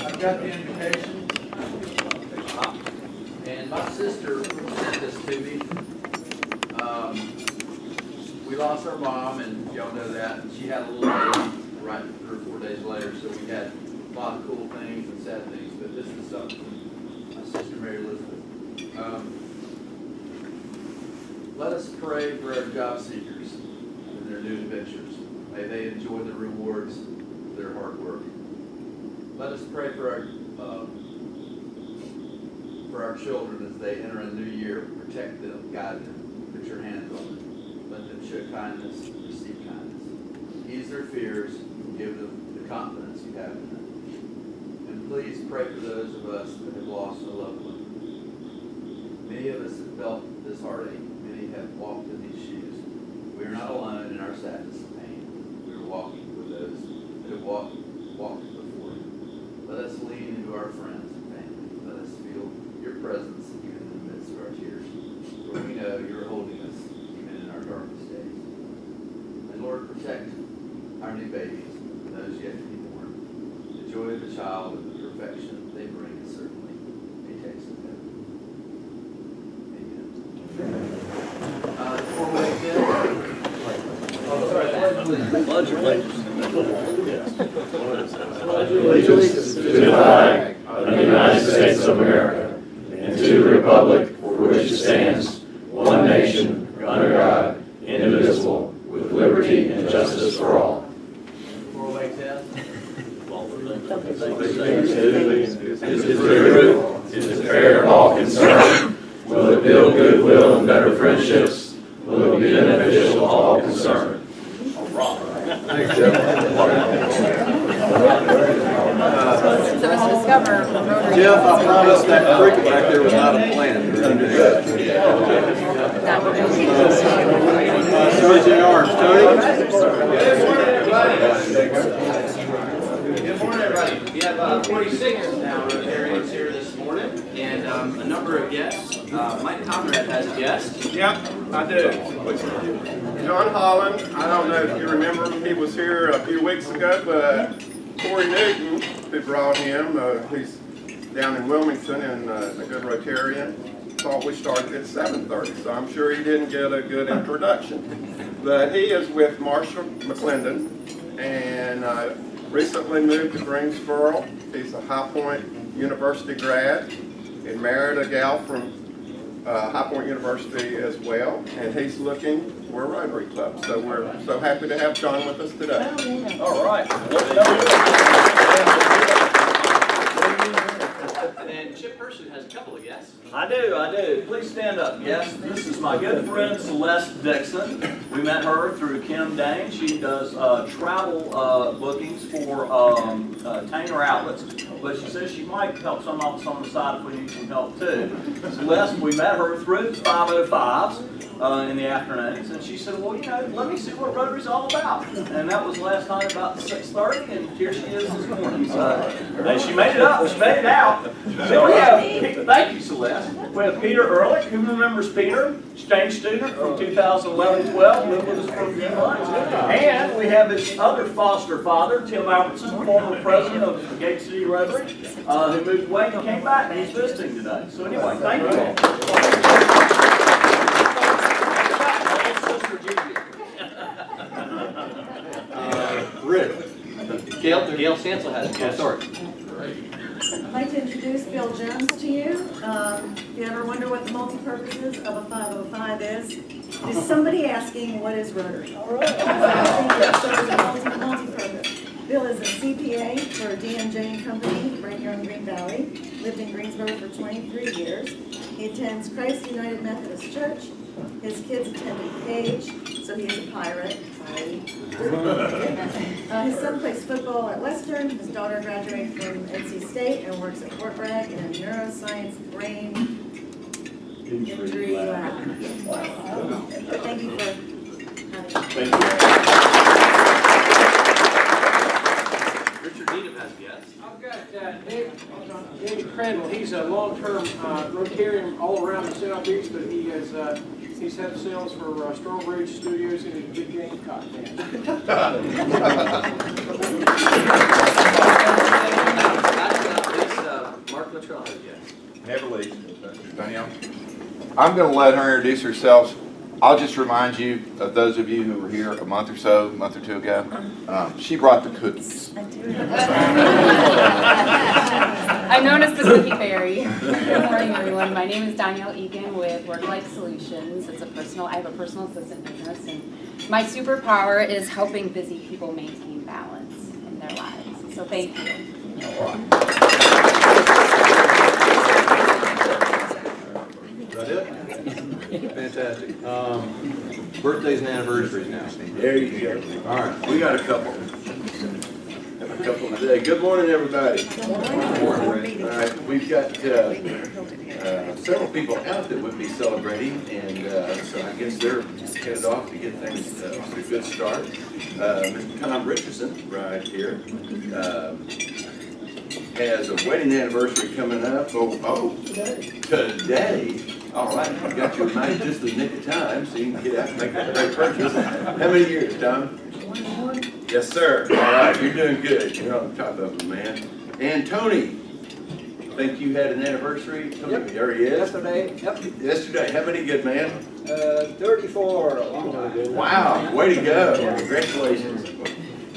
I've got the invitation, and my sister sent this to me. We lost our mom, and y'all know that. She had a little baby right 3 or 4 days later, so we had a lot of cool things and sad things, but this is something. My sister Mary Elizabeth. Let us pray for our job seekers and their new adventures. May they enjoy the rewards of their hard work. Let us pray for our children as they enter a new year. Protect them, guide them, put your hands on them. Let them show kindness, receive kindness. Ease their fears, and give them the confidence you have in them. And please pray for those of us that have lost a loved one. Many of us have felt this heartache. Many have walked in these shoes. We are not alone in our sadness and pain. We are walking with those that have walked before you. Let us lean into our friends and family. Let us feel your presence even in the midst of our tears. For we know you are holding us even in our darkest days. And Lord, protect our new babies and those yet to be born. The joy of the child and the perfection they bring is certainly a taste of heaven. Amen. Before we begin, Pledge allegiance. Pledge allegiance to the flag of the United States of America and to the republic for which it stands, one nation, under God, indivisible, with liberty and justice for all. before we begin, Is it true? Is it fair to all concerned? Will it build goodwill and better friendships? Will it be beneficial to all concerned? Jeff, I promise that cricket back there was not a plan. Sergeant Arms, Tony. Good morning, everybody. We have 46 now Rotarians here this morning, and a number of guests. Mike Conrad has a guest. Yep, I do. John Holland, I don't know if you remember him, he was here a few weeks ago, but Corey Newton, who brought him, he's down in Wilmington and a good Rotarian, thought we started at 7:30, so I'm sure he didn't get a good introduction. But he is with Marshall McClendon and recently moved to Greensboro. He's a High Point University grad and married a gal from High Point University as well, and he's looking for a Rotary Club. So we're so happy to have John with us today. All right. And Chip Person has a couple of guests. I do. Please stand up. Yes, this is my good friend Celeste Dixon. We met her through Kim Dane. She does travel bookings for Tanger outlets, but she says she might help some of us on the side if we need some help too. Celeste, we met her through the 505s in the afternoons, and she said, well, let me see what Rotary's all about. And that was last night about 6:30, and here she is this morning. And she made it up. She made it out. So we have, thank you, Celeste. We have Peter Ehrlich. Who remembers Peter? Exchange student from 2011-12, lived with us for a few months. And we have his other foster father, Tim Albertson, former president of the Gate City Rotary, who moved away and came back, and he's visiting today. So anyway, thank you all. Rick. Gail Stansel has a guest. Sorry. I'd like to introduce Bill Jones to you. If you ever wonder what the multi-purposes of a 505 is somebody asking what is Rotary? All right. Multi-purpose. Bill is a CPA for D&J and Company right here in Green Valley. Lived in Greensboro for 23 years. He attends Christ United Methodist Church. His kids attended Page, so he is a pirate. His son plays football at Western. His daughter graduated from NC State and works at Fort Bragg in a neuroscience brain injury lab. Thank you for having me. Richard Needham has a guest. I've got David Crandall. He's a long-term Rotarian all around the Southeast, but he's had sales for Strawbridge Studios and a big Gamecock fan. I'm going to let her introduce herself. I'll just remind you of those of you who were here a month or two ago. She brought the cookies. I do. I'm known as the Cookie Fairy. Good morning, everyone. My name is Danielle Egan with Work Life Solutions. I have a personal assistant business, and my superpower is helping busy people maintain balance in their lives. So thank you. Is that it? Fantastic. Birthdays and anniversaries now. There you go. All right. We got a couple. Have a couple today. Good morning, everybody. All right, we've got several people out that would be celebrating, and so I guess they're headed off to get things off to a good start. Mr. Tom Richardson, right here, has a wedding anniversary coming up. Oh, today. All right, I got you right just the nick of time, so you can get out and make that great purchase. How many years, Tom? 21. Yes, sir. All right, you're doing good. You're on top of it, man. And Tony, I think you had an anniversary. Tony, yep. There he is. Yesterday, yep. Yesterday. How many good, man? 34 a long time ago. Wow, way to go. Congratulations.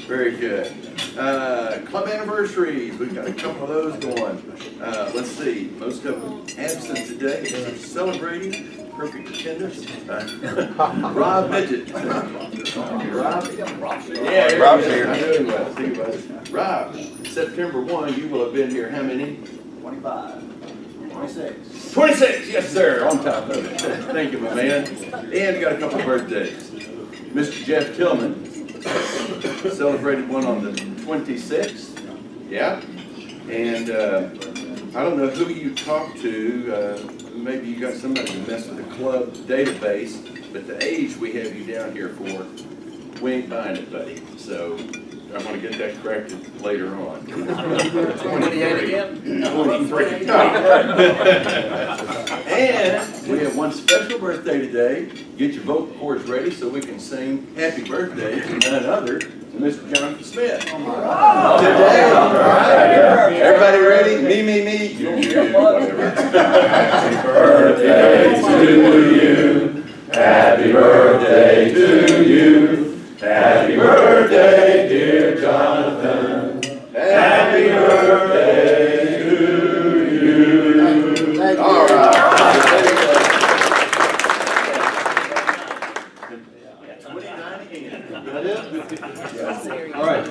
Very good. Club anniversaries, we've got a couple of those going. Let's see, most of them absent today, they're celebrating. Perfect attendance. Rob Midget. Rob? Yeah, Rob's here. Doing well. Doing well. Rob, September 1, you will have been here how many? 25, 26. 26, yes, sir. On top of it. Thank you, my man. And got a couple of birthdays. Mr. Jeff Tillman celebrated one on the 26th. Yeah. And I don't know who you talked to. Maybe you got somebody to mess with the club database, but the age we have you down here for, we ain't buying it, buddy. So I'm going to get that corrected later on. 28 again? 23. And we have one special birthday today. Get your vocal cords ready so we can sing happy birthday to none other than Mr. Jonathan Smith. Today. All right. Everybody ready? Me. Happy birthday to you. Happy birthday to you. Happy birthday, dear Jonathan. Happy birthday to you. All right. All right,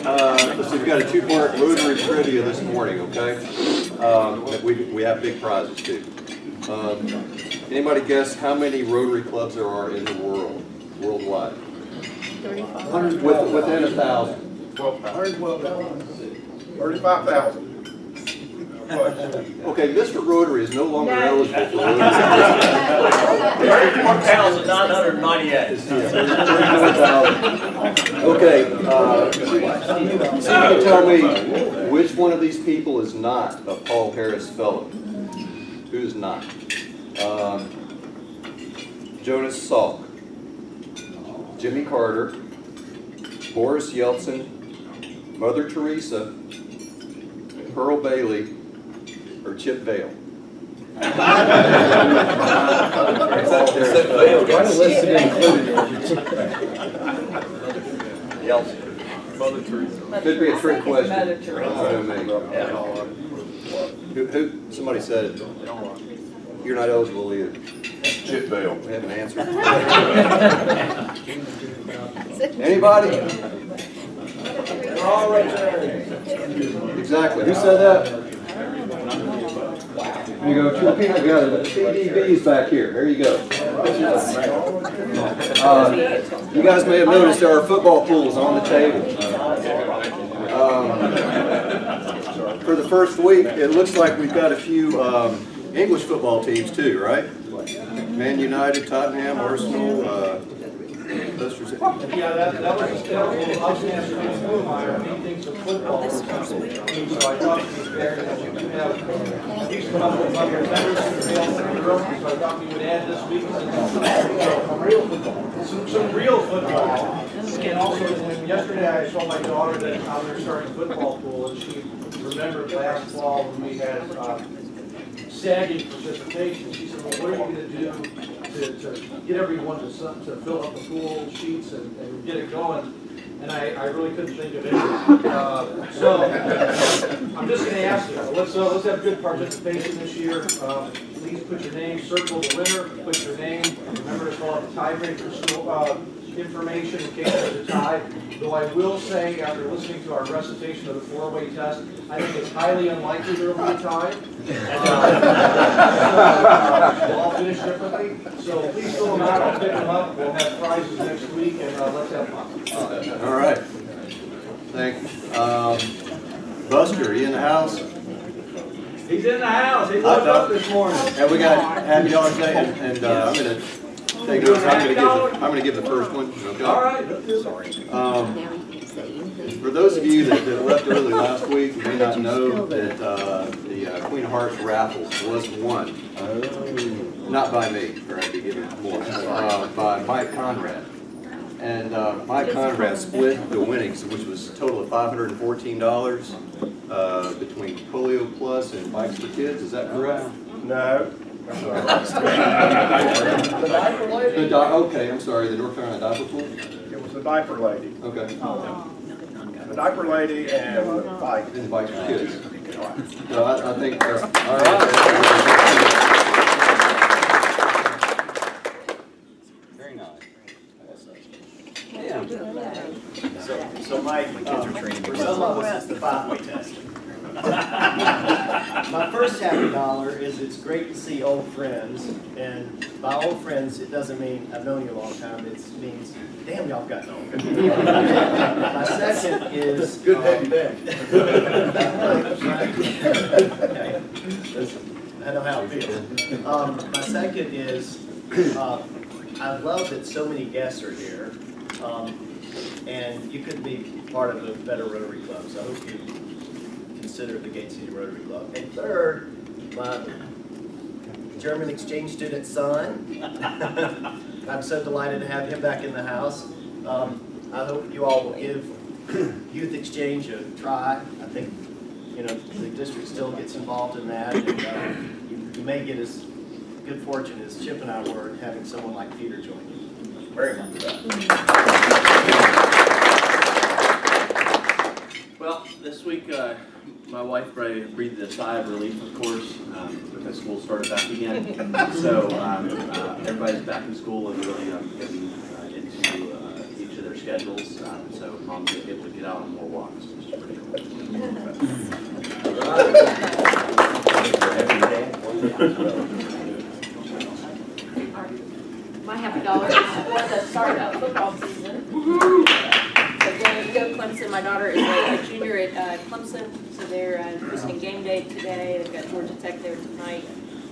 so we've got a two-part Rotary trivia this morning, okay? We have big prizes too. Anybody guess how many Rotary clubs there are in the world, worldwide? 35. Within 1,000. 35,000. Okay, Mr. Rotary is no longer eligible for Rotary. 31,998. Okay, so you can tell me which one of these people is not a Paul Harris Fellow? Who is not? Jonas Salk, Jimmy Carter, Boris Yeltsin, Mother Teresa, Pearl Bailey, or Chip Vail? Mother Teresa. Could be a trick question. Mother Teresa. Somebody said it. You're not eligible either. Chip Vail. We have an answer. Anybody? All right there. Exactly. Who said that? You go two people together. The CDB's back here. There you go. You guys may have noticed there are football pools on the table. For the first week, it looks like we've got a few English football teams too, right? Man United, Tottenham, Arsenal, Leicester City. Yeah, that was I was asked to do my meetings of football. So I thought it was fair that you do have at least a couple of other members who are in the room, so I thought we would add this week some real football. And also, yesterday I saw my daughter that how they're starting football pool, and she remembered last fall when we had sagging participation. She said, what are you gonna do to get everyone to fill up the pool sheets and get it going? And I really couldn't think of anything. So I'm just gonna ask you, let's have good participation this year. Please put your name, circle the winner, put your name, remember to fill out the tiebreaker information in case there's a tie. Though I will say, after listening to our recitation of the four-way test, I think it's highly unlikely there will be a tie. We'll all finish differently. So please fill them out, I'll pick them up, we'll have prizes next week, and let's have fun. All right. Thank you. Buster, are you in the house? He's in the house, he woke up this morning. And we got Happy Dollar Day, and I'm gonna take it. I'm gonna give the first one. Okay. All right. For those of you that left early last week, you may not know that the Queen of Hearts raffle was won. Not by me, or I'd be giving more. By Mike Conrad. And Mike Conrad split the winnings, which was a total of $514 between Polio Plus and Bikes for Kids. Is that correct? No. Okay, I'm sorry, the North Carolina Diaper Pool? It was the diaper lady. Okay. The diaper lady and the bike. And Bikes for Kids. So I think that's, all right. Very nice. So Mike, for some of us, it's the five-way test. My first happy dollar is it's great to see old friends, and by old friends, it doesn't mean I've known you a long time, it means, damn, y'all gotten old. My second is... Good to have you back. Okay. Listen, I know how it feels. My second is, I love that so many guests are here, and you could be part of a better Rotary Club, so I hope you consider the Gate City Rotary Club. And third, my German exchange student son. I'm so delighted to have him back in the house. I hope you all will give youth exchange a try. I think, you know, the district still gets involved in that, and you may get as good fortune as Chip and I were in having someone like Peter join you. Very much. Well, this week, my wife breathed a sigh of relief, of course, because school started back again. So everybody's back in school and really getting into each of their schedules. So moms are able to get out on more walks, which is pretty cool. My happy dollar is for the start of football season. So go Clemson. My daughter is a junior at Clemson, so they're hosting game day today. They've got Georgia Tech there tonight.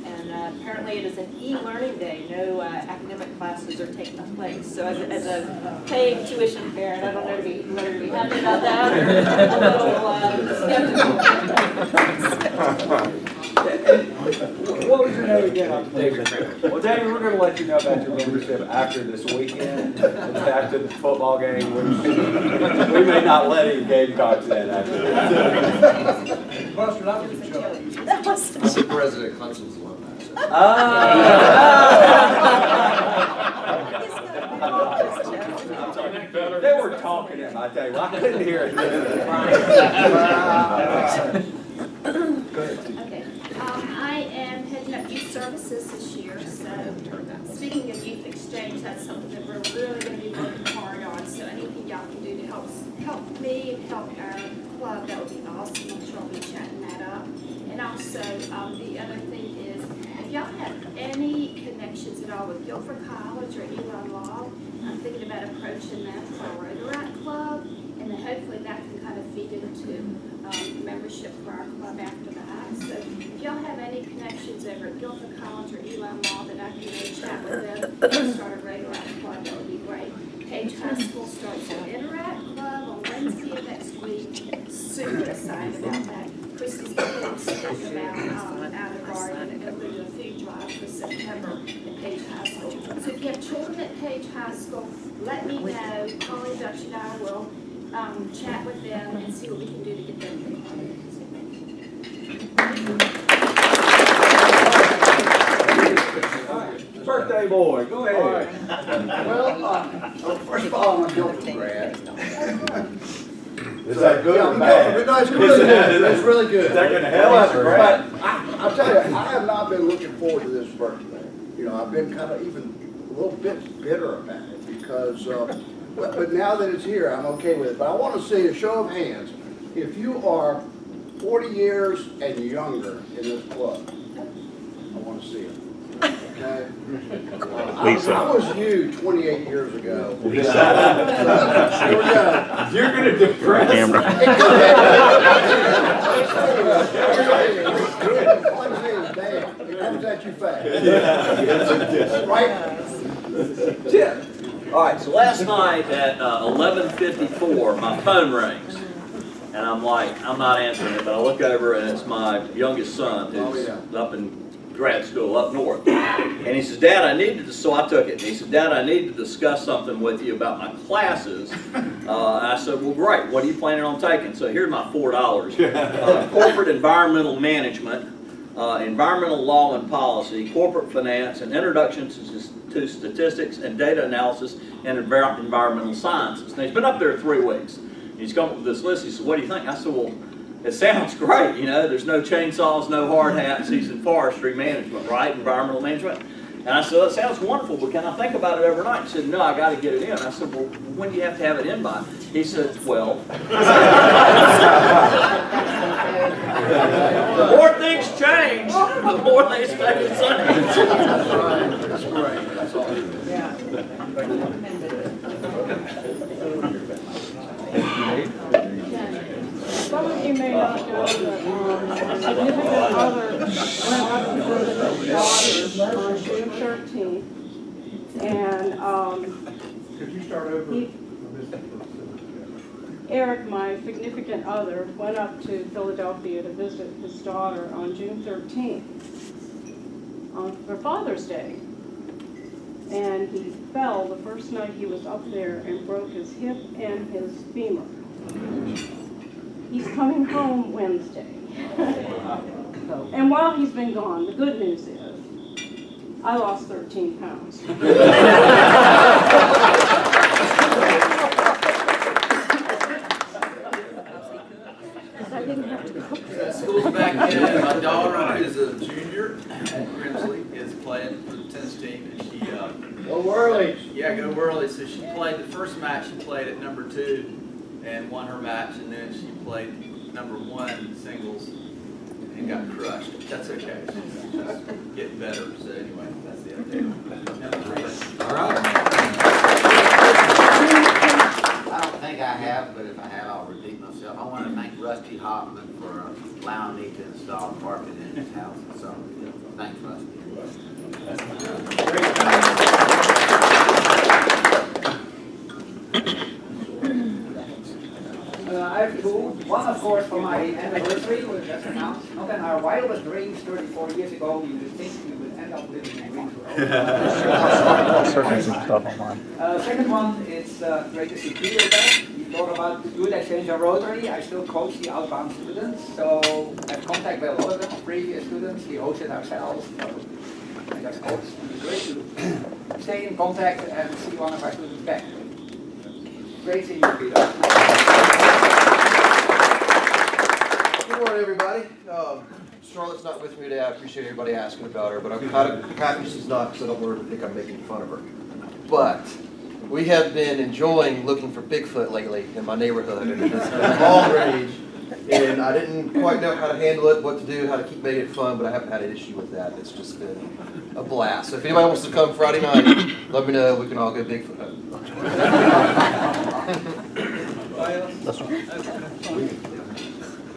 And apparently it is an e-learning day. No academic classes are taking place. So as a paying tuition parent, I don't know whether to be happy about that or a little skeptical. What was your name again? I'm David. Well, David, we're going to let you know about your membership after this weekend. And after the football game, we may not let any Gamecocks in after that. Buster, that was a joke. The president of Clemson's alumni. They were talking him, I tell you. I couldn't hear it. Okay. I am heading up youth services this year, so speaking of youth exchange, that's something that we're really going to be working hard on. So anything y'all can do to help me and help our club, that would be awesome. I'm sure I'll be chatting that up. And also, the other thing is, if y'all have any connections at all with Guilford College or Eli Law, I'm thinking about approaching them for a Rotary Club, and then hopefully that can kind of feed into membership for our club after that. So if y'all have any connections over at Guilford College or Eli Law that I can go chat with them and start a Rotary Club, that would be great. Page High School starts an Interact Club on Wednesday of next week. Super excited about that. Christy's been speaking about out of garden and including a food drive for September at Page High School. So if you have children at Page High School, let me know. Colleen, Dutch, and I will chat with them and see what we can do to get them involved. birthday boy, go All right. ahead. Well, first of all, I'm a Guilford grad. Is that good Yeah, or I'm bad? Guilford. No, it's really good. It's really good. Is that gonna help? But I'll tell you, I have not been looking forward to this birthday. You know, I've been kind of even a little bit bitter about it because, but now that it's here, I'm okay with it. But I want to see a show of hands. If you are 40 years and younger in this club, I want to see it. Okay? I was you 28 years ago. Here we go. You're gonna depress. It comes at you fast. Yeah. Right? Tip. All right, so last night at 11:54, my phone rings. And I'm like, I'm not answering it, but I look over and it's my youngest son who's up in grad school up north. And he says, Dad, I need to, so I took it. And he said, Dad, I need to discuss something with you about my classes. And I said, well, great. What are you planning on taking? So here's my $4. Corporate environmental management, environmental law and policy, corporate finance, and introduction to statistics and data analysis and environmental sciences. Now, he's been up there 3 weeks. He's come up with this list. He said, what do you think? I said, well, it sounds great. You know, there's no chainsaws, no hard hats. He's in forestry management, right? Environmental management. And I said, that sounds wonderful, but can I think about it overnight? He said, no, I got to get it in. I said, well, when do you have to have it in by? He said, 12. The more things change, the more they stay the same. That's right. That's great. That's all. Some of you may not know that a significant other went up to visit his daughter on June 13th. And Could you start over? Eric, my significant other, went up to Philadelphia to visit his daughter on June 13th for Father's Day. And he fell the first night he was up there and broke his hip and his femur. He's coming home Wednesday. And while he's been gone, the good news is, I lost 13 pounds. School's back in. My daughter is a junior at Grimsley, is playing for the tennis team, and she, Go Whirlies. yeah, go Whirly. So she played the first match. She played at number 2 and won her match, and then she played number 1 singles and got crushed. That's okay. She's getting better. So anyway, that's the update. All right. I don't think I have, but if I have, I'll repeat myself. I want to thank Rusty Hoffman for allowing me to install parking in his house. So, thanks, Rusty. I have two. One, of course, for my anniversary, we just announced. Not in our wildest dreams 34 years ago, we would think we would end up living in Greensboro. Second one is great to see Peter back. We talk about good exchange of Rotary. I still coach the outbound students, so I have contact with a lot of them, previous students. We host it ourselves. So I guess it's great to stay in contact and see one of our students back. Great seeing you, Peter. Good morning, everybody. Charlotte's not with me today. I appreciate everybody asking about her, but I'm kind of happy she's not because I don't want her to think I'm making fun of her. But we have been enjoying looking for Bigfoot lately in my neighborhood, and it's been all rage. And I didn't quite know how to handle it, what to do, how to keep making it fun, but I haven't had an issue with that. It's just been a blast. So if anybody wants to come Friday night, let me know. We can all go Bigfoot hunting.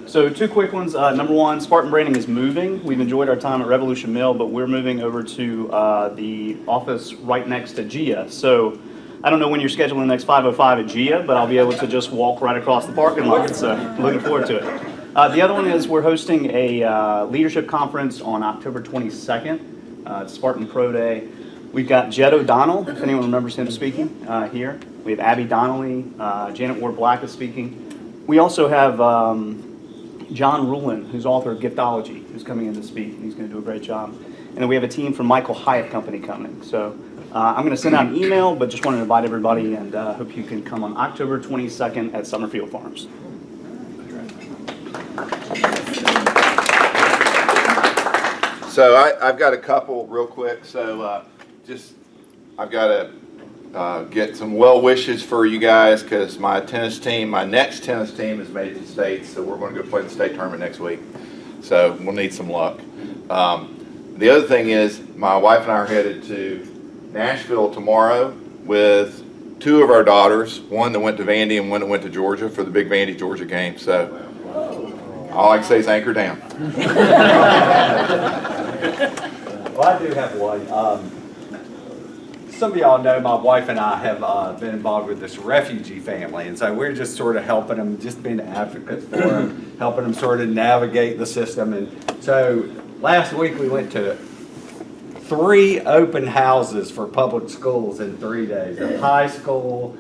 So 2 quick ones. Number 1, Spartan Branding is moving. We've enjoyed our time at Revolution Mill, but we're moving over to the office right next to GIA. So I don't know when you're scheduling the next 505 at GIA, but I'll be able to just walk right across the parking lot. So looking forward to it. The other one is we're hosting a leadership conference on October 22nd. It's Spartan Pro Day. We've got Jed O'Donnell, if anyone remembers him speaking, here. We have Abby Donnelly, Janet Ward Black is speaking. We also have John Rulin, who's author of Giftology, who's coming in to speak, and he's going to do a great job. and then we have a team from Michael Hyatt Company coming. So I'm going to send out an email, but just wanted to invite everybody, and hope you can come on October 22nd at Summerfield Farms. So I've got a couple real quick. So I've got to get some well wishes for you guys because my next tennis team has made it to the States. So we're going to go play the state tournament next week. So we'll need some luck. The other thing is my wife and I are headed to Nashville tomorrow with two of our daughters, one that went to Vandy and one that went to Georgia for the big Vandy-Georgia game. So all I can say is anchor down. Well, I do have one. Some of y'all know my wife and I have been involved with this refugee family, and so we're just sort of helping them, just being advocates for them, helping them sort of navigate the system. And so last week we went to 3 open houses for public schools in 3 days, a high school,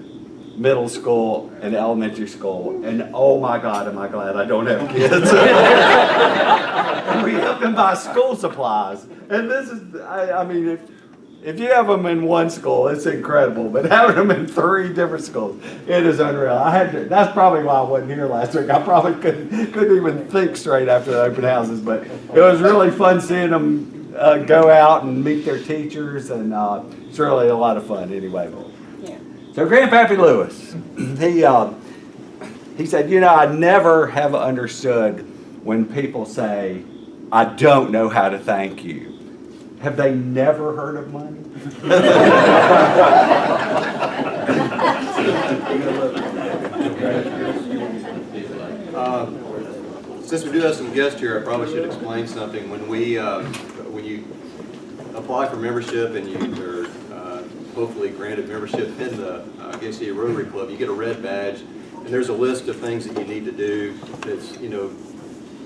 middle school, and elementary school. And oh my God, am I glad I don't have kids. And we help them buy school supplies. And this is, I mean, if you have them in one school, it's incredible. But having them in 3 different schools, it is unreal. That's probably why I wasn't here last week. I probably couldn't even think straight after the open houses. But it was really fun seeing them go out and meet their teachers. And it's really a lot of fun anyway. So Grandpappy Lewis, he said, you know, I never have understood when people say, I don't know how to thank you. Have they never heard of money? Since we do have some guests here, I probably should explain something. When you apply for membership and you are hopefully granted membership in the Gate City Rotary Club, you get a red badge, and there's a list of things that you need to do. It's, you know,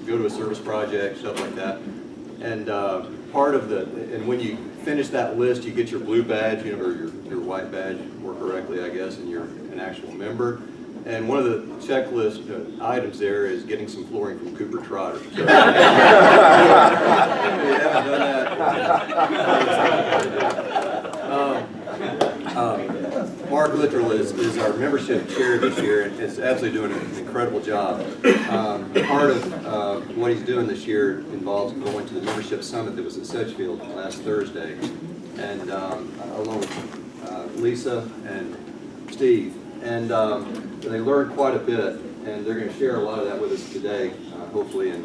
go to a service project, stuff like that. And and when you finish that list, you get your blue badge, you know, or your white badge, more correctly, I guess, and you're an actual member. And one of the checklist items there is getting some flooring from Cooper Trotter. So, if you haven't done that, Mark Littrell is our membership chair this year and is absolutely doing an incredible job. Part of what he's doing this year involves going to the membership summit that was at Sedgefield last Thursday, and along with Lisa and Steve, and they learned quite a bit, and they're going to share a lot of that with us today, hopefully, and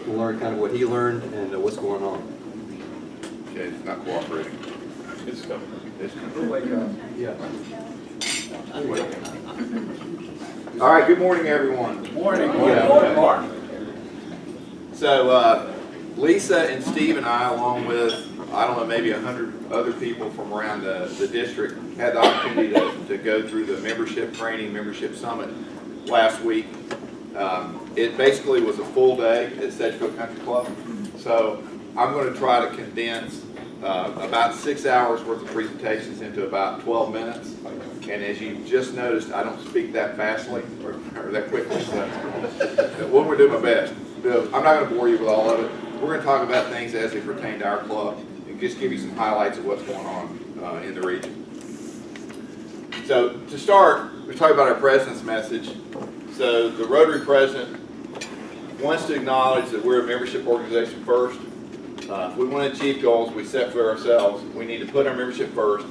we'll learn kind of what he learned and what's going on. Okay, it's not cooperating. It's coming. It's coming. Wake up. Yeah. All right, good morning, everyone. Morning. Yeah. So Lisa and Steve and I, along with, I don't know, maybe 100 other people from around the district, had the opportunity to go through the membership training, membership summit last week. It basically was a full day at Sedgefield Country Club. So I'm going to try to condense about 6 hours worth of presentations into about 12 minutes. And as you just noticed, I don't speak that fastly or that quickly, so we're going to do my best. I'm not going to bore you with all of it. We're going to talk about things as they pertain to our club and just give you some highlights of what's going on in the region. So to start, we're talking about our president's message. So the Rotary president wants to acknowledge that we're a membership organization first. If we want to achieve goals we set for ourselves, we need to put our membership first.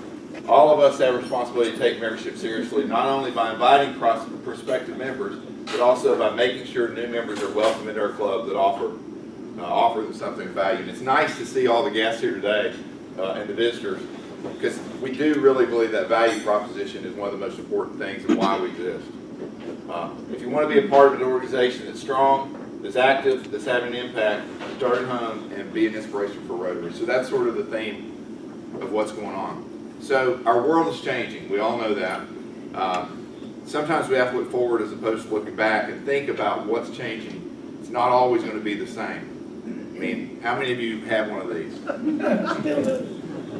All of us have a responsibility to take membership seriously, not only by inviting prospective members, but also by making sure new members are welcome into our club that offer them something of value. And it's nice to see all the guests here today and the visitors, because we do really believe that value proposition is one of the most important things and why we exist. If you want to be a part of an organization that's strong, that's active, that's having an impact, start at home and be an inspiration for Rotary. So that's sort of the theme of what's going on. So our world is changing. We all know that. Sometimes we have to look forward as opposed to looking back and think about what's changing. It's not always going to be the same. I mean, how many of you have one of these?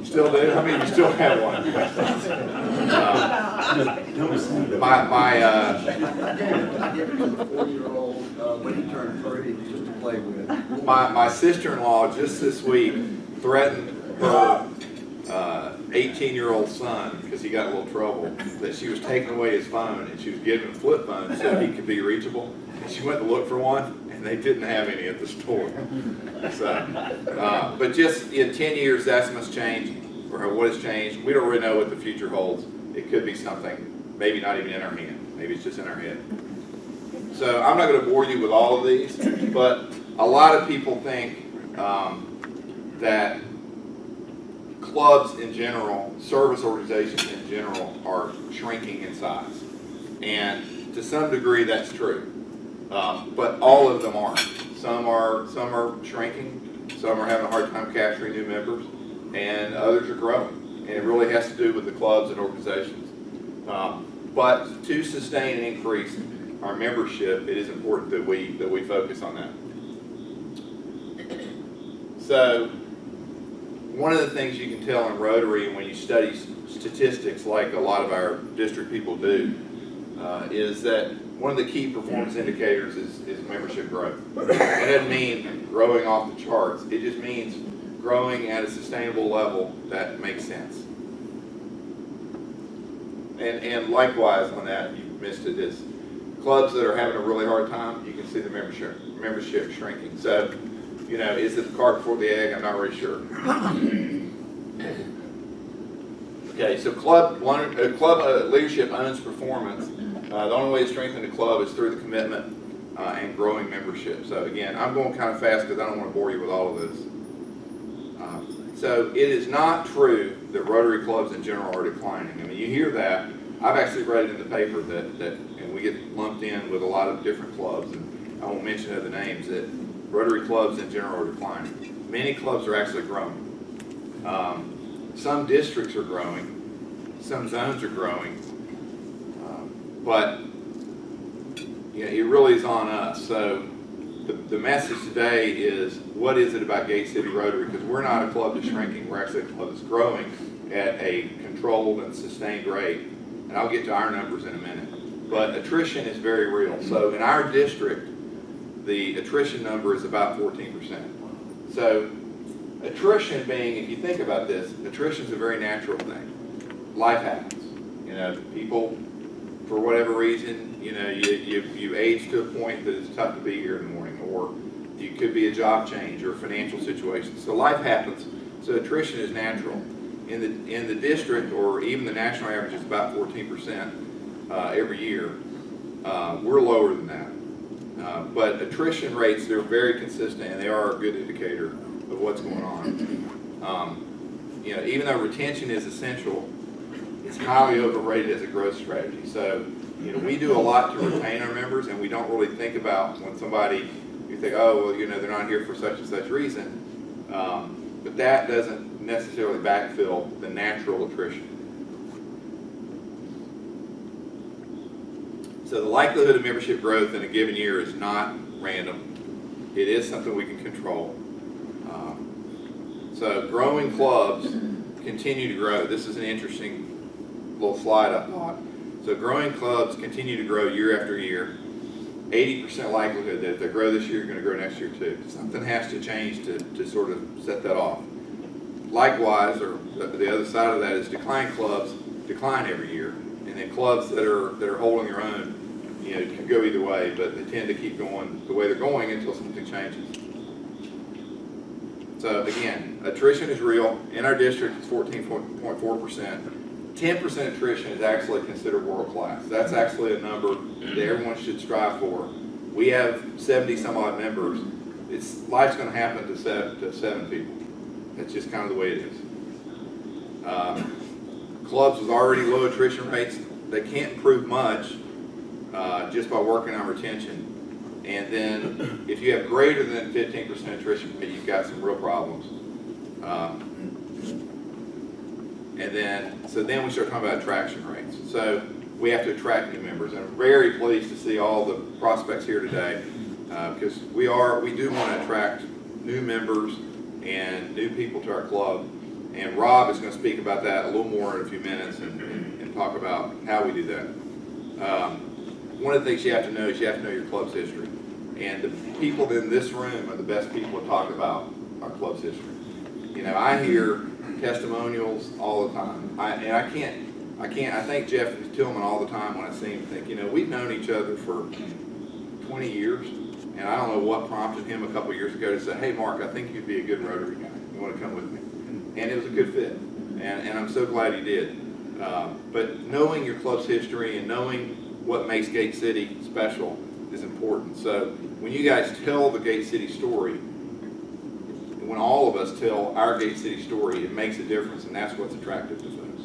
Still do? How many of you still have one? I give it to the 4-year-old when he turned 30 just to play with. My sister-in-law just this week threatened her 18-year-old son, because he got in a little trouble, that she was taking away his phone and she was giving him a flip phone so he could be reachable. And she went to look for one and they didn't have any at the store. So, but just in 10 years, that's much changed, or what has changed. We don't really know what the future holds. It could be something maybe not even in our hand. Maybe it's just in our head. So I'm not going to bore you with all of these, but a lot of people think that clubs in general, service organizations in general, are shrinking in size. And to some degree that's true. But all of them aren't. Some are shrinking, some are having a hard time capturing new members, and others are growing. And it really has to do with the clubs and organizations. But to sustain and increase our membership, it is important that we focus on that. So one of the things you can tell in Rotary when you study statistics like a lot of our district people do is that one of the key performance indicators is membership growth. That doesn't mean growing off the charts. It just means growing at a sustainable level that makes sense. And likewise on that, you missed it, is clubs that are having a really hard time, you can see the membership shrinking. So, you know, is it the cart before the egg? I'm not really sure. Okay, so club leadership owns performance. The only way to strengthen the club is through the commitment and growing membership. So again, I'm going kind of fast because I don't want to bore you with all of this. So it is not true that Rotary clubs in general are declining. I mean, you hear that. I've actually read it in the paper that and we get lumped in with a lot of different clubs, and I won't mention other names, that Rotary clubs in general are declining. Many clubs are actually growing. Some districts are growing, some zones are growing, but you know, it really is on us. So the message today is, what is it about Gate City Rotary? Because we're not a club that's shrinking, we're actually a club that's growing at a controlled and sustained rate. And I'll get to our numbers in a minute. But attrition is very real. So in our district, the attrition number is about 14%. So attrition being, if you think about this, attrition is a very natural thing. Life happens. You know, people, for whatever reason, you know, you age to a point that it's tough to be here in the morning, or you could be a job change or a financial situation. So life happens. So attrition is natural. In the district, or even the national average, is about 14% every year. We're lower than that. But attrition rates, they're very consistent, and they are a good indicator of what's going on. You know, even though retention is essential, it's highly overrated as a growth strategy. So, you know, we do a lot to retain our members, and we don't really think about when somebody, you think, oh, well, you know, they're not here for such and such reason. But that doesn't necessarily backfill the natural attrition. So the likelihood of membership growth in a given year is not random. It is something we can control. So growing clubs continue to grow. This is an interesting little slide I thought. So growing clubs continue to grow year after year. 80% likelihood that if they grow this year, they're going to grow next year too. Something has to change to sort of set that off. Likewise, or the other side of that is decline clubs decline every year, and then clubs that are holding their own, you know, can go either way, but they tend to keep going the way they're going until something changes. So again, attrition is real. In our district, it's 14.4%. 10% attrition is actually considered world class. That's actually a number that everyone should strive for. We have 70 some odd members. Life's going to happen to 7 people. That's just kind of the way it is. Clubs with already low attrition rates, they can't improve much just by working on retention. And then if you have greater than 15% attrition rate, you've got some real problems. So then we start talking about attraction rates. So we have to attract new members. And I'm very pleased to see all the prospects here today because we do want to attract new members and new people to our club. And Rob is going to speak about that a little more in a few minutes and talk about how we do that. One of the things you have to know is you have to know your club's history. And the people in this room are the best people to talk about our club's history. You know, I hear testimonials all the time. I thank Jeff Tillman all the time when I see him, think, you know, we've known each other for 20 years, and I don't know what prompted him a couple years ago to say, hey, Mark, I think you'd be a good Rotary guy. You want to come with me? And it was a good fit, and I'm so glad he did. But knowing your close history and knowing what makes Gate City special is important. So when you guys tell the Gate City story, when all of us tell our Gate City story, it makes a difference, and that's what's attractive to folks.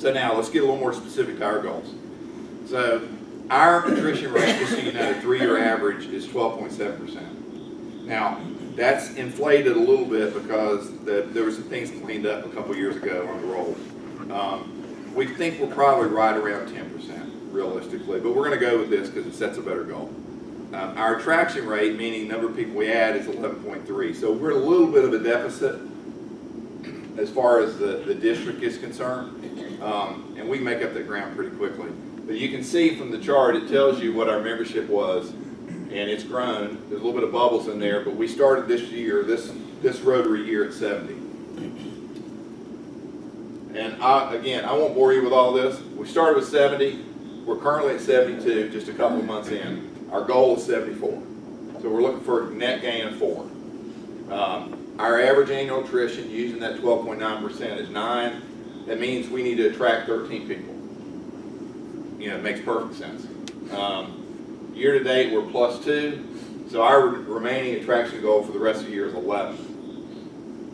So now let's get a little more specific to our goals. So our attrition rate, just so you know, the 3-year average is 12.7%. Now, that's inflated a little bit because there were some things cleaned up a couple years ago on the roll. We think we're probably right around 10% realistically, but we're going to go with this because it sets a better goal. Our attraction rate, meaning number of people we add, is 11.3. So we're a little bit of a deficit as far as the district is concerned, and we make up that ground pretty quickly. But you can see from the chart, it tells you what our membership was, and it's grown. There's a little bit of bubbles in there, but we started this year, this Rotary year, at 70. And again, I won't bore you with all this. We started with 70. We're currently at 72, just a couple of months in. Our goal is 74. So we're looking for a net gain of 4. Our average annual attrition, using that 12.9%, is 9. That means we need to attract 13 people. You know, it makes perfect sense. Year to date, we're +2. So our remaining attraction goal for the rest of the year is 11.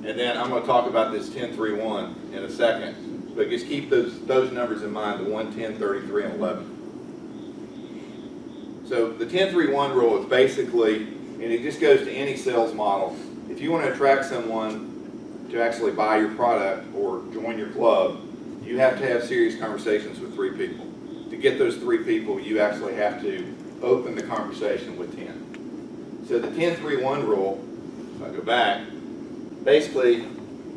And then I'm going to talk about this 10-3-1 in a second, but just keep those numbers in mind, the 1, 10, 33, and 11. So the 10-3-1 rule is basically, and it just goes to any sales model, if you want to attract someone to actually buy your product or join your club, you have to have serious conversations with 3 people. To get those 3 people, you actually have to open the conversation with 10. So the 10-3-1 rule, if I go back, basically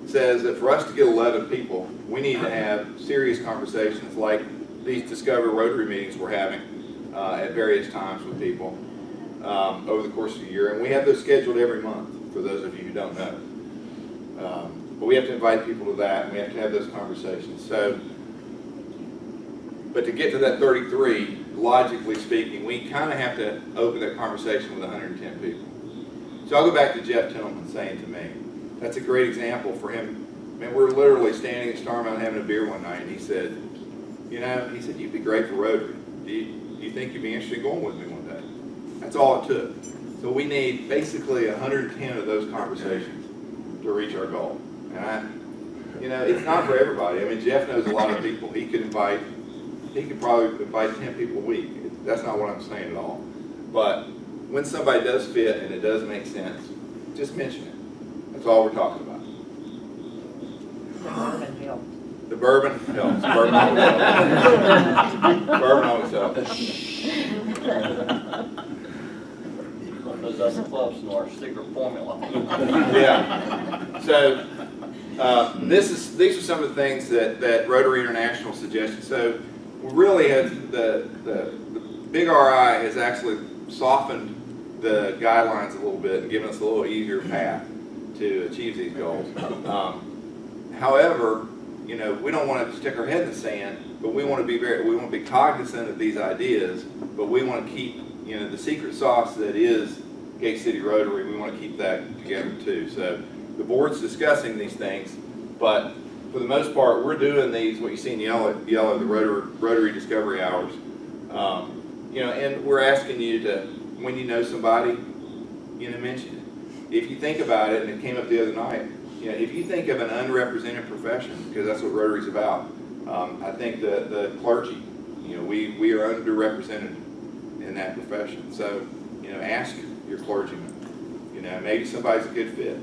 says that for us to get 11 people, we need to have serious conversations like these Discover Rotary meetings we're having at various times with people over the course of the year. And we have those scheduled every month, for those of you who don't know. But we have to invite people to that, and we have to have those conversations. So, but to get to that 33, logically speaking, we kind of have to open that conversation with 110 people. So I'll go back to Jeff Tillman saying to me, that's a great example for him. Man, we're literally standing at Starmount having a beer one night, and he said, you know, he said, you'd be great for Rotary. Do you think you'd be interested in going with me one day? That's all it took. So we need basically 110 of those conversations to reach our goal. And you know, it's not for everybody. I mean, Jeff knows a lot of people. He could probably invite 10 people a week. That's not what I'm saying at all. But when somebody does fit and it does make sense, just mention it. That's all we're talking about. The bourbon helps. The bourbon helps. Bourbon always helps. Those us clubs know our secret formula. Yeah. So these are some of the things that Rotary International suggested. So we really have the Big RI has actually softened the guidelines a little bit and given us a little easier path to achieve these goals. However, you know, we don't want to stick our head in the sand, but we want to be cognizant of these ideas, but we want to keep, you know, the secret sauce that is Gate City Rotary, we want to keep that together too. So the board's discussing these things, but for the most part, we're doing these, what you see in yellow, the Rotary Discovery Hours. You know, and we're asking you to, when you know somebody, you know, mention it. If you think about it, and it came up the other night, you know, if you think of an unrepresented profession, because that's what Rotary's about, I think the clergy, you know, we are underrepresented in that profession. So, you know, ask your clergyman. You know, maybe somebody's a good fit.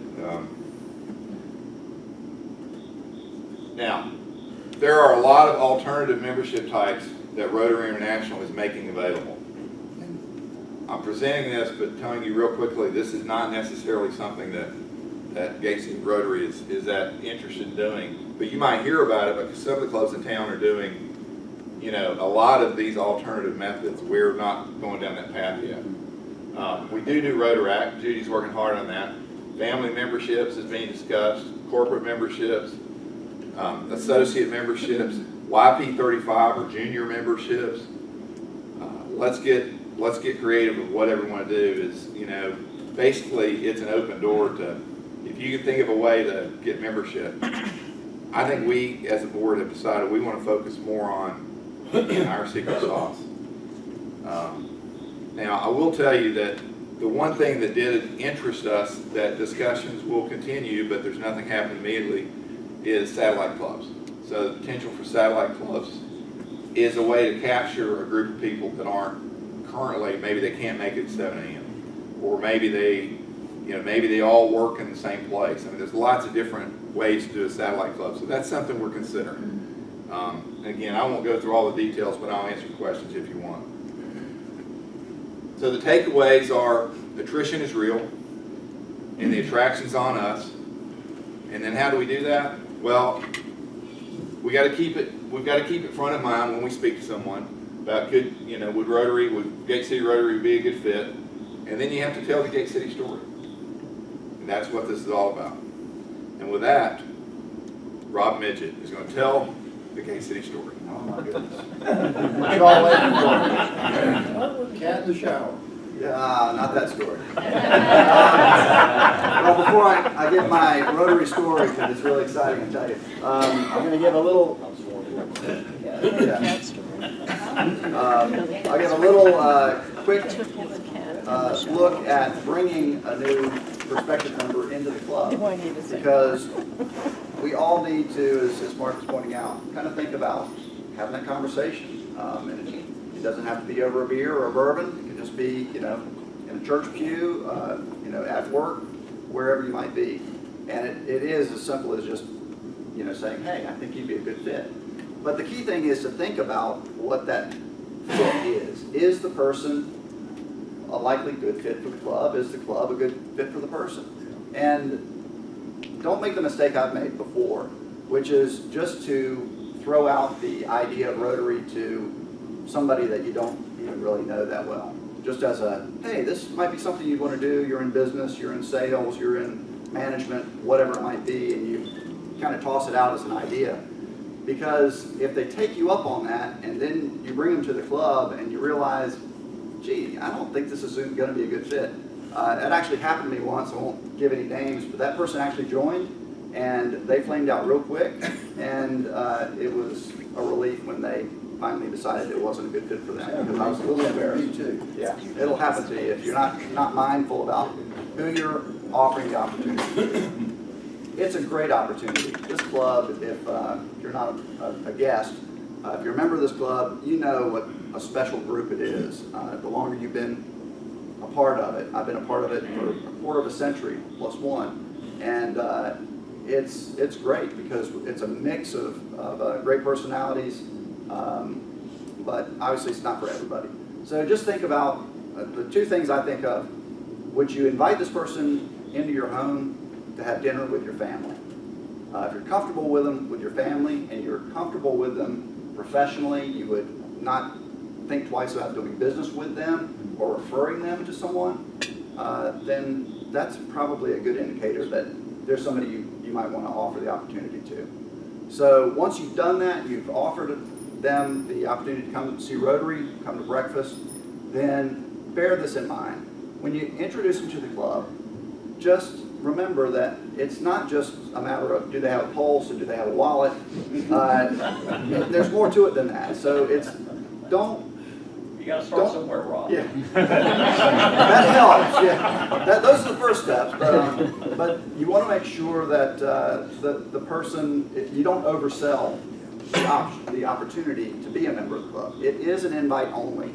Now, there are a lot of alternative membership types that Rotary International is making available. I'm presenting this, but telling you real quickly, this is not necessarily something that Gate City Rotary is that interested in doing. But you might hear about it because some of the clubs in town are doing, you know, a lot of these alternative methods. We're not going down that path yet. We do Rotaract. Judy's working hard on that. family memberships is being discussed, corporate memberships, associate memberships, YP35 or junior memberships. Let's get creative with whatever we want to do. Is, you know, basically it's an open door to, if you can think of a way to get membership. I think we as a board have decided we want to focus more on our secret sauce. Now I will tell you that the one thing that did interest us that discussions will continue, but there's nothing happening immediately, is satellite clubs. So the potential for satellite clubs is a way to capture a group of people that aren't currently, maybe they can't make it at 7 a.m. or maybe they all work in the same place. I mean, there's lots of different ways to do a satellite club. So that's something we're considering. Again, I won't go through all the details, but I'll answer questions if you want. So the takeaways are attrition is real and the attraction's on us. And then how do we do that? Well, we've got to keep it front of mind when we speak to someone about would Rotary, would Gate City Rotary be a good fit? And then you have to tell the Gate City story. And that's what this is all about. And with that, Rob Midget is going to tell the Gate City story. Oh my goodness. What y'all waiting for? Cat in the shower. Not that story. Well, before I give my Rotary story, because it's really exciting to tell you, I'm going to give a little. I'll give a little quick look at bringing a new prospective member into the club, because we all need to, as Mark was pointing out, kind of think about having that conversation. And it doesn't have to be over a beer or a bourbon. It can just be, in a church pew, at work, wherever you might be. And it is as simple as just, saying, hey, I think you'd be a good fit. But the key thing is to think about what that fit is. Is the person a likely good fit for the club? Is the club a good fit for the person? And don't make the mistake I've made before, which is just to throw out the idea of Rotary to somebody that you don't even really know that well. Just as a, hey, this might be something you want to do. You're in business, you're in sales, you're in management, whatever it might be, and you kind of toss it out as an idea. Because if they take you up on that and then you bring them to the club and you realize, gee, I don't think this is going to be a good fit. That actually happened to me once. I won't give any names, but that person actually joined and they flamed out real quick, and it was a relief when they finally decided it wasn't a good fit for them, because I was a little embarrassed. Me too. Yeah, it'll happen to you if you're not mindful about who you're offering the opportunity. It's a great opportunity. This club, if you're not a guest, if you're a member of this club, you know what a special group it is. The longer you've been a part of it, I've been a part of it for a quarter of a century plus one, and it's great because it's a mix of great personalities, but obviously it's not for everybody. So just think about the two things I think of. Would you invite this person into your home to have dinner with your family? If you're comfortable with them, with your family, and you're comfortable with them professionally, you would not think twice about doing business with them or referring them to someone, then that's probably a good indicator that there's somebody you might want to offer the opportunity to. So once you've done that, you've offered them the opportunity to come see Rotary, come to breakfast, then bear this in mind. When you introduce them to the club, just remember that it's not just a matter of do they have a pulse and do they have a wallet. There's more to it than that. So you got to start somewhere, Rob. Yeah. That helps. Yeah. Those are the first steps. But you want to make sure that the person, you don't oversell the opportunity to be a member of the club. It is an invite-only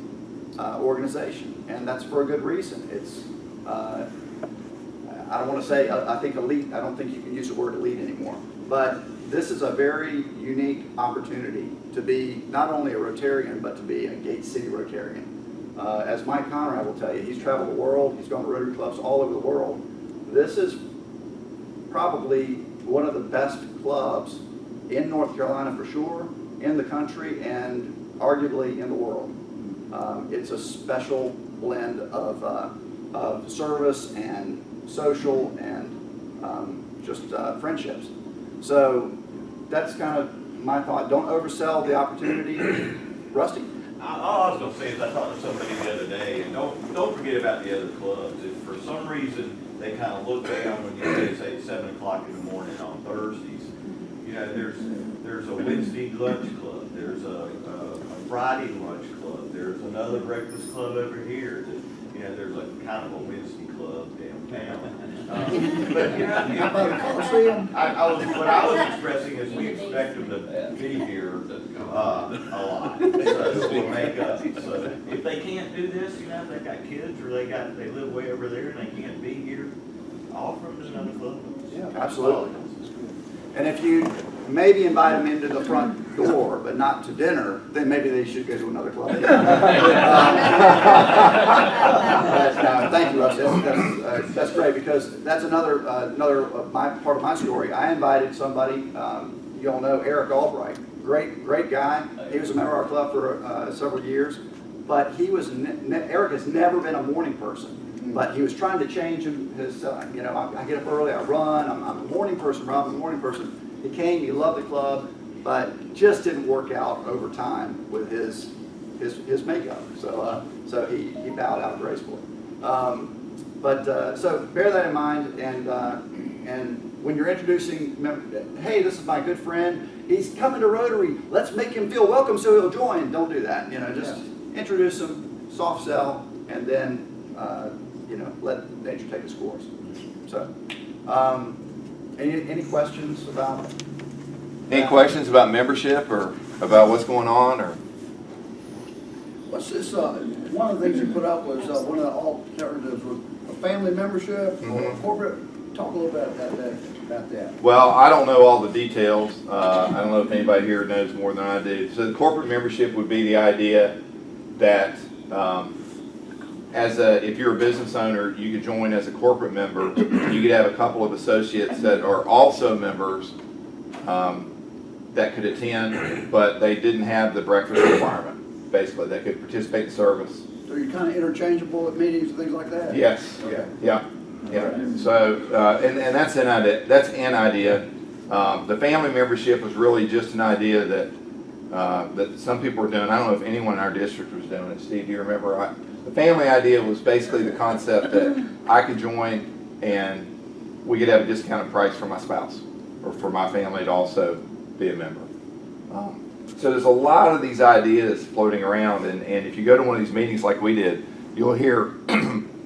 organization, and that's for a good reason. It's I don't want to say, I think elite, I don't think you can use the word elite anymore. But this is a very unique opportunity to be not only a Rotarian, but to be a Gate City Rotarian. As Mike Conrad will tell you, he's traveled the world, he's gone to Rotary clubs all over the world. This is probably one of the best clubs in North Carolina for sure, in the country, and arguably in the world. It's a special blend of of service and social and just friendships. So that's kind of my thought. Don't oversell the opportunity. Rusty? All I was gonna say is I talked to somebody the other day, and don't forget about the other clubs. If for some reason they kind of look down when you say 7 o'clock in the morning on Thursdays, you know, there's a Wednesday lunch club, there's a Friday lunch club, there's another breakfast club over here that, you know, there's a kind of a Wednesday club downtown. But, you know, what I was expressing is we expect them to be here a lot. So we'll make up. So if they can't do this, you know, if they got kids or they live way over there and they can't be here, offer them to another club. Yeah, absolutely. And if you maybe invite them into the front door, but not to dinner, then maybe they should go to another club. Thank you, Russ. That's great, because that's another part of my story. I invited somebody, you all know Eric Albright, great guy. He was a member of our club for several years, but he was Eric has never been a morning person. But he was trying to change his, you know, I get up early, I run, I'm a morning person, Rob, I'm a morning person. He came, he loved the club, but just didn't work out over time with his makeup. So he bowed out gracefully. So bear that in mind, and when you're introducing, hey, this is my good friend, he's coming to Rotary, let's make him feel welcome so he'll join. Don't do that, you know, just introduce him, soft sell, and then you know, let nature take its course. So, any questions about? Any questions about membership or about what's going on, or? What's this? One of the things you put up was one of the alternatives was a family membership or corporate. Talk a little bit about that. Well, I don't know all the details. I don't know if anybody here knows more than I do. So the corporate membership would be the idea that if you're a business owner, you could join as a corporate member. You could have a couple of associates that are also members that could attend, but they didn't have the breakfast requirement. Basically, they could participate in service. So you're kind of interchangeable at meetings and things like that? Yes. Okay. Yeah. So, and that's an idea. That's an idea. The family membership was really just an idea that some people were doing. I don't know if anyone in our district was doing it. Steve, do you remember? The family idea was basically the concept that I could join and we could have a discounted price for my spouse or for my family to also be a member. So there's a lot of these ideas floating around, and if you go to one of these meetings like we did, you'll hear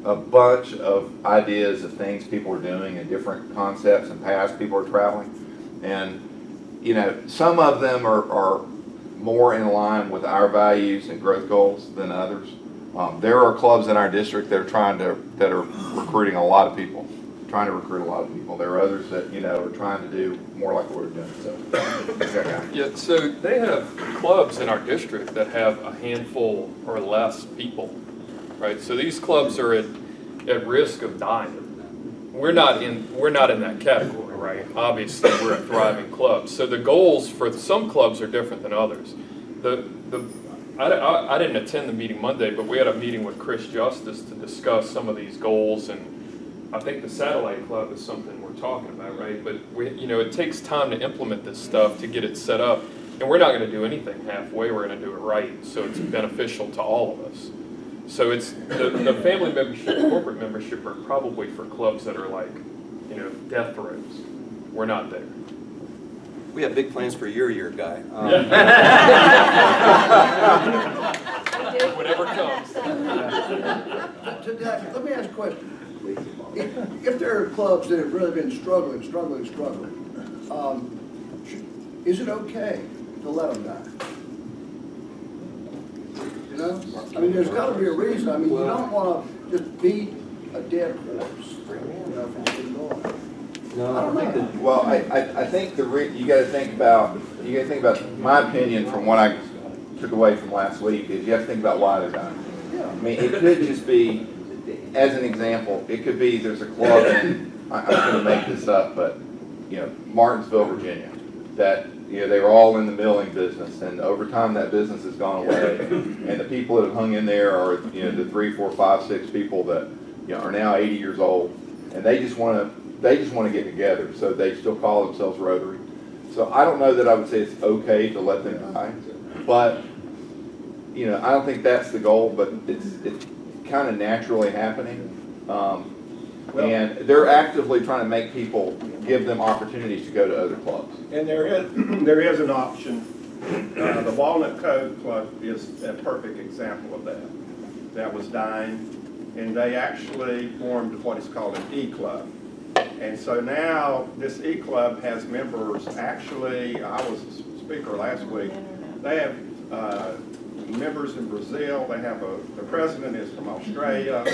a bunch of ideas of things people are doing and different concepts and paths people are traveling. And, you know, some of them are more in line with our values and growth goals than others. There are clubs in our district that are recruiting a lot of people, trying to recruit a lot of people. There are others that, you know, are trying to do more like what we're doing. So, yeah, so they have clubs in our district that have a handful or less people, right? So these clubs are at risk of dying. We're not in that category, right? Obviously, we're a thriving club. So the goals for some clubs are different than others. I didn't attend the meeting Monday, but we had a meeting with Chris Justice to discuss some of these goals, and I think the satellite club is something we're talking about, right? But it takes time to implement this stuff to get it set up, and we're not going to do anything halfway. We're going to do it right, so it's beneficial to all of us. So it's the family membership, corporate membership are probably for clubs that are like, death throes. We're not there. We have big plans for your year, guy. Whatever comes. Let me ask a question. If there are clubs that have really been struggling, is it okay to let them die? You know? I mean, there's got to be a reason. I mean, you don't want to just beat a dead horse. You know, if it's been going. Well, I think you got to think about my opinion from what I took away from last week is you have to think about why they're dying. I mean, it could just be, as an example, it could be there's a club in, I'm going to make this up, but Martinsville, Virginia, that they were all in the milling business, and over time that business has gone away, and the people that have hung in there are the 3, 4, 5, 6 people that are now 80 years old, and they just want to get together, so they still call themselves Rotary. So I don't know that I would say it's okay to let them die, but I don't think that's the goal, but it's kind of naturally happening. And they're actively trying to make people, give them opportunities to go to other clubs. And there is an option. The Walnut Cove Club is a perfect example of that. That was dying, and they actually formed what is called an E-Club. And so now this E-Club has members, actually, I was a speaker last week, they have members in Brazil, they have the president is from Australia,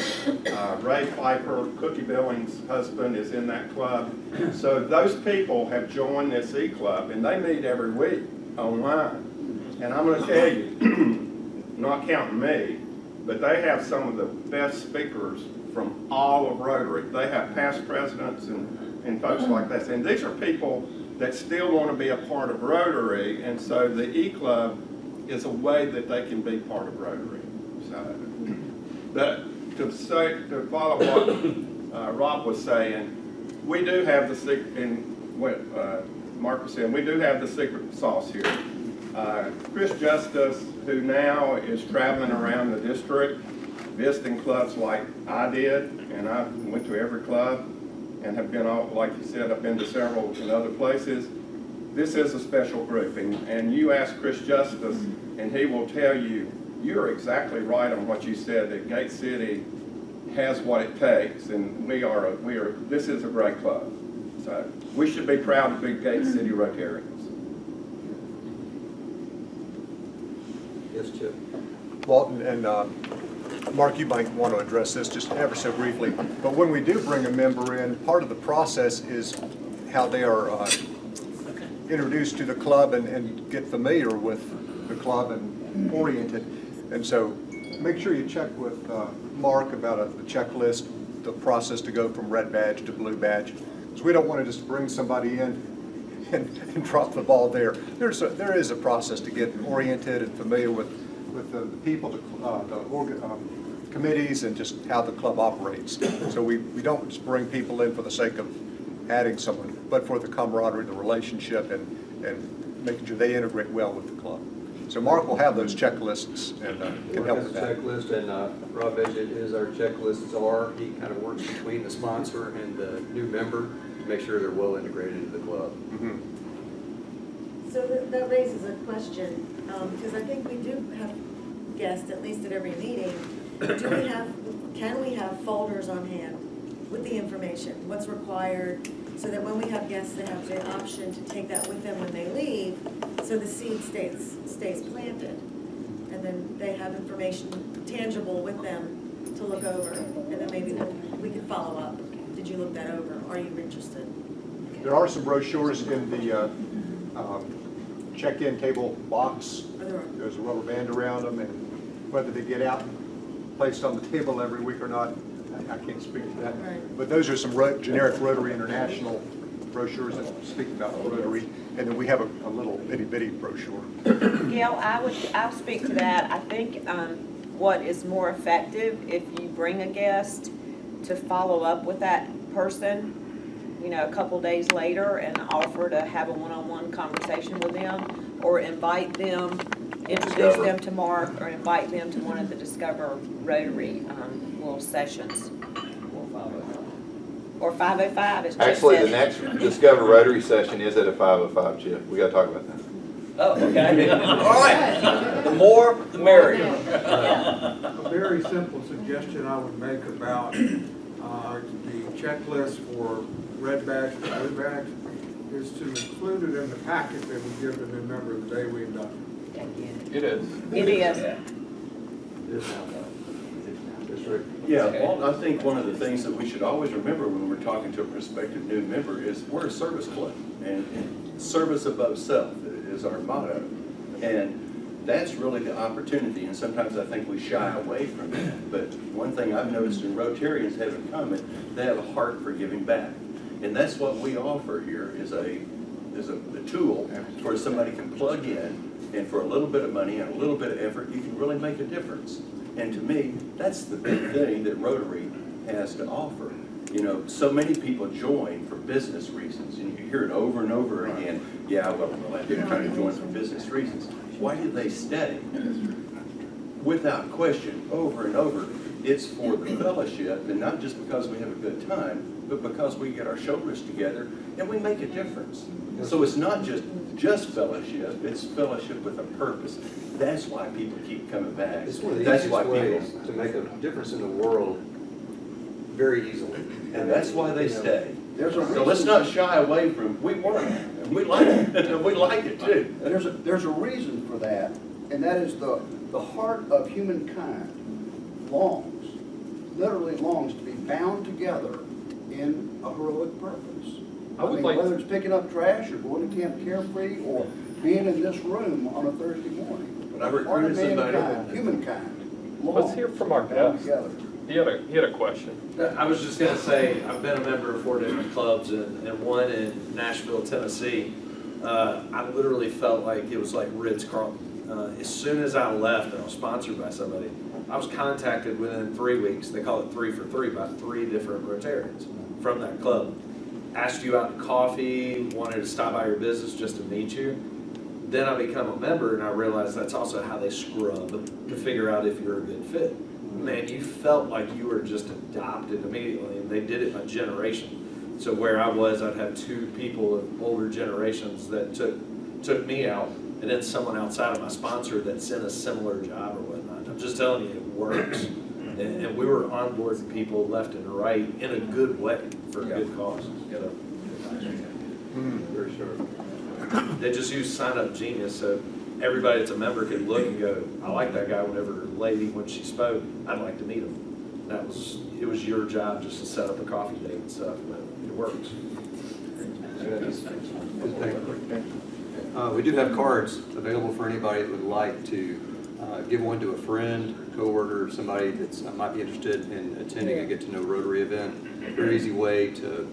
Ray Piper, Cookie Billings' husband, is in that club. So those people have joined this E-Club, and they meet every week online. And I'm going to tell you, not counting me, but they have some of the best speakers from all of Rotary. They have past presidents and folks like that. And these are people that still want to be a part of Rotary, and so the E-Club is a way that they can be part of Rotary. So, to follow what Rob was saying, we do have the secret, and what Mark was saying, we do have the secret sauce here. Chris Justice, who now is traveling around the district, visiting clubs like I did, and I went to every club, and have been all, like you said, I've been to several in other places. This is a special group, and you ask Chris Justice, and he will tell you, you're exactly right on what you said, that Gate City has what it takes, and this is a great club. So we should be proud to be Gate City Rotarians. Yes, Chip. Walton and Mark, you might want to address this just ever so briefly, but when we do bring a member in, part of the process is how they are introduced to the club and get familiar with the club and oriented. And so make sure you check with Mark about the checklist, the process to go from red badge to blue badge. Because we don't want to just bring somebody in and drop the ball there. There is a process to get oriented and familiar with the people, the committees, and just how the club operates. So we don't just bring people in for the sake of adding someone, but for the camaraderie, the relationship, and making sure they integrate well with the club. So Mark will have those checklists and can help with that. Checklist, and Rob Edgett is our checklist czar. He kind of works between the sponsor and the new member to make sure they're well integrated into the club. So that raises a question, because I think we do have guests, at least at every meeting. Can we have folders on hand with the information, what's required, so that when we have guests, they have the option to take that with them when they leave, so the seed stays planted, and then they have information tangible with them to look over, and then maybe we can follow up. Did you look that over? Are you interested? There are some brochures in the check-in table box. There's a rubber band around them, and whether they get out and placed on the table every week or not, I can't speak to that. Right. But those are some generic Rotary International brochures that speak about Rotary, and then we have a little itty-bitty brochure. Gail, I'll speak to that. I think what is more effective, if you bring a guest, to follow up with that person, a couple days later, and offer to have a one-on-one conversation with them, or invite them, introduce them to Mark, or invite them to one of the Discover Rotary little sessions. Or 505, as Chip Actually, said. the next Discover Rotary session is at a 505, Chip. We got to talk about that. Oh, okay. All right. The more, the merrier. A very simple suggestion I would make about the checklist for red badge and blue badge is to include it in the packet that we give the new member the day we induct them. It is. It is. Yeah, well, I think one of the things that we should always remember when we're talking to a prospective new member is we're a service club, and service above self is our motto. And that's really the opportunity, and sometimes I think we shy away from that. But one thing I've noticed in Rotarians have in common, they have a heart for giving back. And that's what we offer here is a tool where somebody can plug in, and for a little bit of money and a little bit of effort, you can really make a difference. And to me, that's the big thing that Rotary has to offer. You know, so many people join for business reasons, and you hear it over and over again. Yeah, well, they're trying to join for business reasons. Why do they stay? Without question, over and over, it's for the fellowship, and not just because we have a good time, but because we get our shoulders together and we make a difference. So it's not just fellowship, it's fellowship with a purpose. That's why people keep coming back. It's one of the That's easiest why ways people, to make a difference in the world very easily. and that's why they stay. There's a So let's not shy away from, we work, and we like it, and we like it too. There's a reason for that, and that is the heart of humankind literally longs to be bound together in a heroic purpose. I would like whether it's picking up trash or going to Camp Carefree or being in this room on a Thursday morning. When I recruited Heart of somebody- mankind, humankind, Let's longs hear from our to be bound guest. together. He had a question. I was just gonna say, I've been a member of 4 different clubs and one in Nashville, Tennessee. I literally felt like it was like Ritz-Carlton. As soon as I left and I was sponsored by somebody, I was contacted within 3 weeks, they call it 3 for 3, by 3 different Rotarians from that club. Asked you out to coffee, wanted to stop by your business just to meet you. Then I become a member and I realized that's also how they scrub to figure out if you're a good fit. Man, you felt like you were just adopted immediately, and they did it by generation. So where I was, I'd have 2 people of older generations that took me out, and then someone outside of my sponsor that's in a similar job or whatnot. I'm just telling you, it works. And we were onboarding people left and right in a good way for a good cause. Very sure. They just use Sign Up Genius, so everybody that's a member can look and go, I like that guy. Whenever lady, when she spoke, I'd like to meet him. It was your job just to set up a coffee date and stuff, but it works. We do have cards available for anybody that would like to give one to a friend, coworker, somebody that might be interested in attending a get-to-know Rotary event. Very easy way to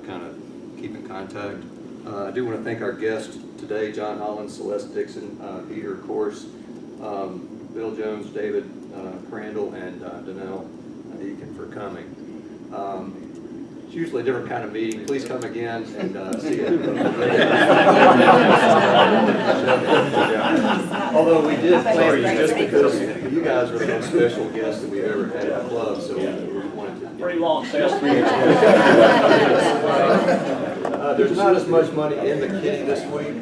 kind of keep in contact. I do want to thank our guests today, John Holland, Celeste Dixon, Peter, of course, Bill Jones, David Crandall, and Danelle Eakin for coming. It's usually a different kind of meeting. Please come again and see it. Although we did plan just because you guys are the most special guests that we've ever had at the club, so we wanted to. Pretty long sales pitch. There's not as much money in the kitty this week.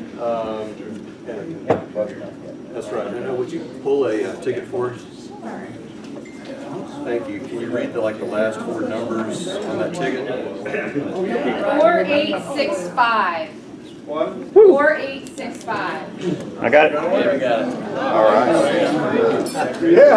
That's right. I know. Would you pull a ticket for us? Thank you. Can you read the last 4 numbers on that ticket? 4865. What? 4865. I got it. Yeah, we got it. All right. Yeah.